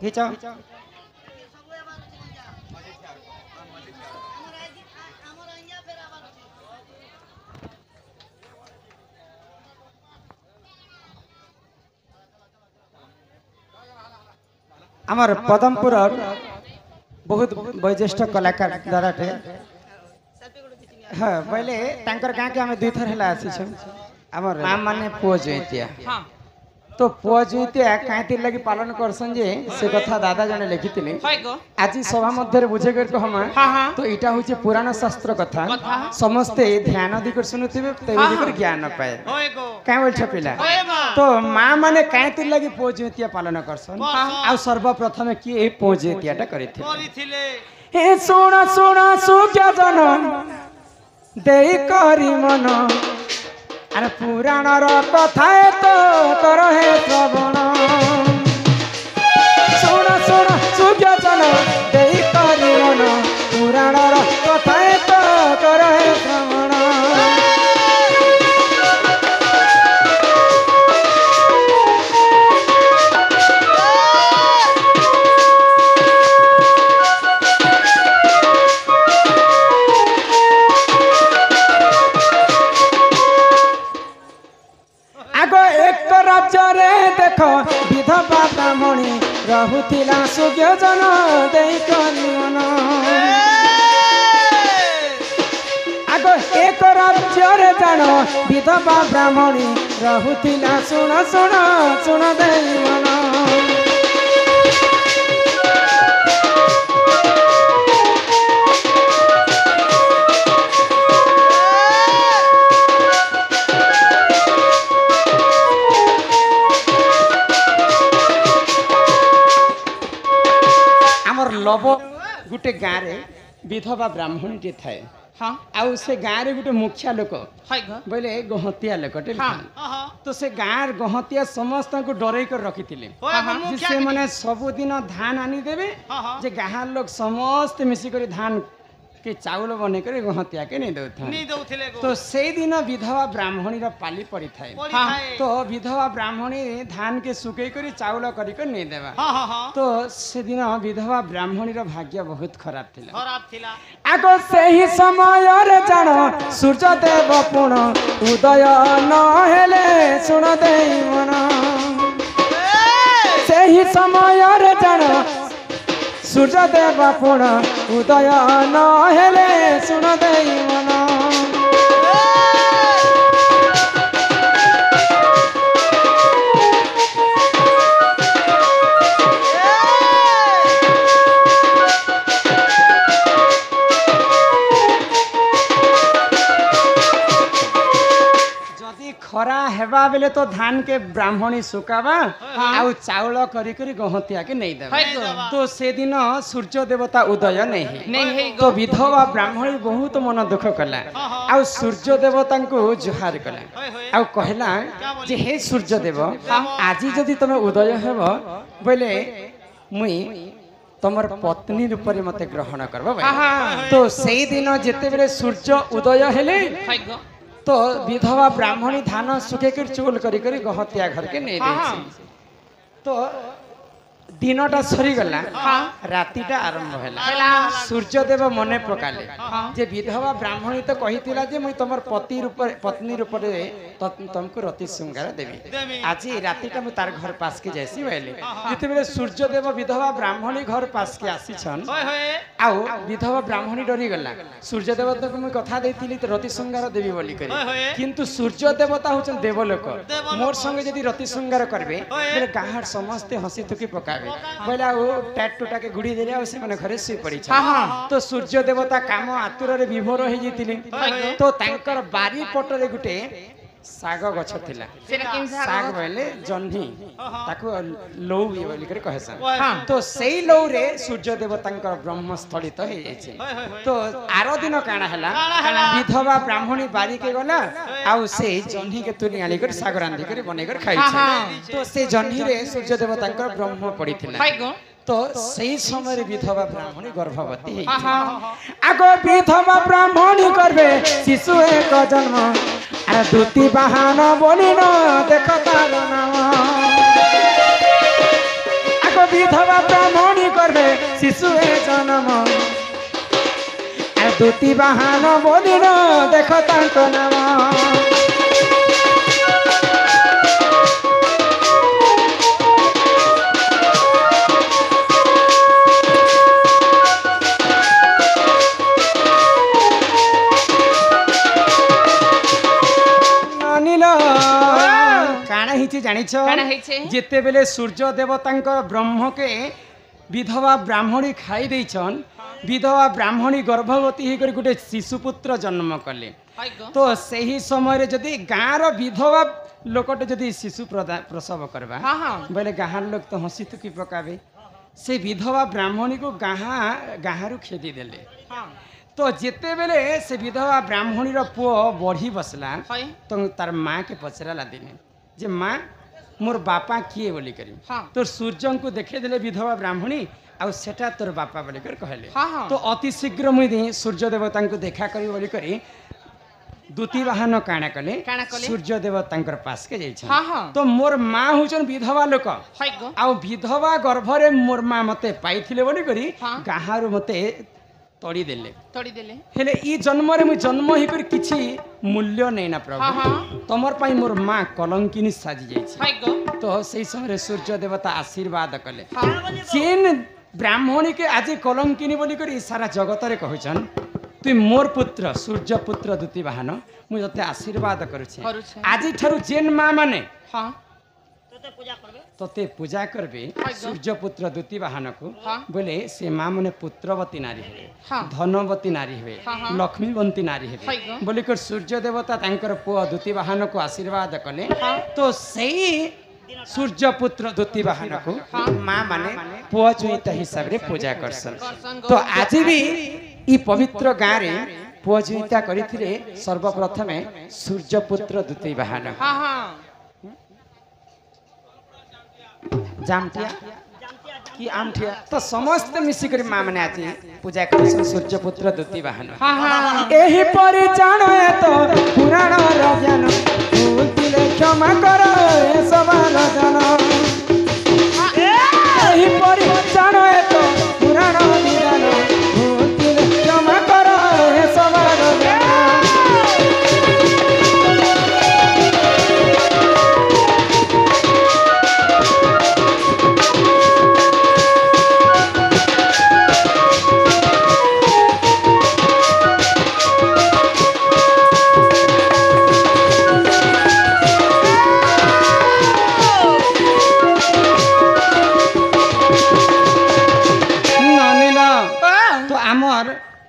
घिच आमर पदमपुर बहुत वयोज्येष्ठ कलाकार दादाटे हाँ बोले तांकर गाँ के आम दुई थर है आसी आमर माँ माने पुओ जुतिया तो पुओ जुतिया कहीं लगी पालन करसन जे से कथा दादा जने लिखी आज सभा मध्य बुझे कर कहमा तो इटा हूँ पुराण शास्त्र कथा समस्ते ध्यान दिकर सुनुथिबे तेबे दिकर ज्ञान पाए कहीं बोल पिला तो माँ माने कहीं लगी पुओ जुतिया पालन करसन आ सर्वप्रथम किए पुओ जुतियाटा करिथिले हे सुना सुना सुज्ञ जन देई करी मन अरे पुराणर कथा तो कर हे श्रवण सुन सुन सुज्ञ जन देई करी मन पुराणर कथा तो कर हे श्रवण देख विधवा ब्राह्मणी रहुथिला सुज्ञ जन देई करी मन आग एक राज्य रे जान विधवा ब्राह्मणी रहुथिला सुन सुन सुन देई मन लव गुटे गाँव रे विधवा ब्राह्मणी टे थाए हाँ आउ से गाँव रे गुटे मुखिया लोक बोले गहतिया लोकटे तो से गाँव गहतिया समस्त को डरे कर रखी से मैंने सबुदिन धान आनी देवे जे गाँव लोग समस्त मिसिक धान के चाउल बने कर गहतिया के नहीं दौथे तो से दिन विधवा ब्राह्मणी पाली पड़ी थाए तो विधवा ब्राह्मणी धान के सुखे कर चाउल कर नहीं देवा तो से दिन विधवा ब्राह्मणी भाग्य बहुत खराब थिला आगो से ही समय रे जान सूर्य देव पुण उदय न हेले सुन देई मन से ही समय रे जान सूर्य देव पुण उदय न हेले सुन देई मन खरा हेबा बेले तो धान के ब्राह्मणी सुकावा आउ चाउल करी करी गहतिया के नहीं देबा तो से दिन सूर्य देवता उदय नहीं तो विधवा ब्राह्मणी बहुत मन दुख कला आउ सूर्य देवता को जुहार कला आउ कहला जे हे सूर्य देव आज जदि तुम उदय हेब बोले मुई तमर पत्नी रूप में मते ग्रहण करबो तो से दिन जेते बेले सूर्य उदय हेले तो विधवा ब्राह्मणी धान सुखे कर चुगल करी करी गहतिया घर के नहीं देछि तो दिनटा सरीगला रातिटा आरंभ है सूर्यदेव मने पकाले जे विधवा ब्राह्मणी तो कही जे मुई तमर पत्नी रूप तुमको रति श्रृंगार देवी आज रातिटा मु तार घर पास के जैसी बोले जिते सूर्यदेव विधवा ब्राह्मणी घर पास के आसीछन आउ विधवा ब्राह्मणी डरी गला सूर्यदेव तो मुई कथा देथिली रति श्रृंगार देवी बोली करी किंतु सूर्य देवता होचन देवलोक मोर संगे जदी रति श्रृंगार करबे बेले गाहर समस्त हसी थुकी पकाबे बोला वो टैट टूटा के गुड़ी देले से माने घरे सुई पड़ी तो सूर्य देवता काम आतुर रे विभोर हो जितिले तो तांकर बारी पटरे गुटे साग गछ थिला साग बोले जन्ही ताको लौ बोली करे कहसन तो सेई लौ रे सूर्य देवतांकर ब्रह्मस्थलित हे छै तो आरो दिन काना हला विधवा ब्राह्मणी बारी के गला आउ से जन्ही के तुनी आली कर साग रांधी कर बने कर खाइ छै तो से जन्ही रे सूर्य देवतांकर ब्रह्म पड़ी थिला तो सही समय विधवा ब्राह्मणी गर्भवती आगो विधवा ब्राह्मणी करबे शिशु एक जन्म अरे दूती बाहन बोली न देख तार नाम आगो विधवा ब्राह्मणी करबे शिशु ए जन्म दूती बाहन बोलिन देख तांको नाम काना हिची जानिछ जेते बेले सूर्य देवता ब्रह्म के विधवा ब्राह्मणी खाई देछन विधवा ब्राह्मणी गर्भवती होकर गोटे शिशुपुत्र जन्म कले तो सही समय जदि गाँव विधवा लोकटे जदि शिशु प्रसव करवा बोले गाँव लोग तो हसी थुकी पकाबे से विधवा ब्राह्मणी को गाँव खेदी देले तो जिते बेले से विधवा ब्राह्मणी पुओ बढ़ी बसला तो तार माँ के पचराला दिने जे माँ मोर बापा किए बोली करी तो सूर्य को देखे देले विधवा ब्राह्मणी आउ सेटा तोर बापा बोली कर कहले तो अति शीघ्र मुई सूर्य देवता को देखा करी बोली करी दूती वाहन काना कले सूर्य देवता पास के जाइछन तो मोर माँ हुचन विधवा लोक आउ विधवा गर्भरे मोर माँ मते पाइथिले बोली करी गाहारु मते तोड़ी देले हेले ई जन्म रे मु जन्म ही कर किछि मूल्य नै ना प्रभु तमर पई मोर माँ कलंकिनी साजी जाइछि तो सही समय सूर्य देवता आशीर्वाद कले जेन ब्राह्मणी के आज कलंकिनी बोली कर सारा जगत रे कहछन तु मोर पुत्र सूर्य पुत्र दूती वाहन मु तते आशीर्वाद करूछि आज थारु जेन माँ माने तते पूजा करबे सूर्य पुत्र दूती वाहन को बोले से माँ मने पुत्रवती नारी हे धनवती नारी हे लक्ष्मीवंती नारी हे बोली कर सूर्य देवता तांकर पुओ दूती वाहन को आशीर्वाद कले तो सही सूर्य पुत्र दूती वाहन को माँ माने पुओ चुईता हिसाब रे पूजा करसन तो आज भी ई पवित्र गाँ रे पुओ चुईता करिथिले सर्वप्रथमे सूर्य पुत्र दूती वाहन जामटिया कि आमटिया तो समस्त मिसिकर माँ मैंने आज पूजा कर सूर्य पुत्र दूती वाहन एही परि जानो तो पुराण राजन क्षमा कर सवाल जन एही परि जानो तो पुराण राजन क्षमा कर सवाल जन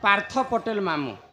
पार्थ पटेल मामू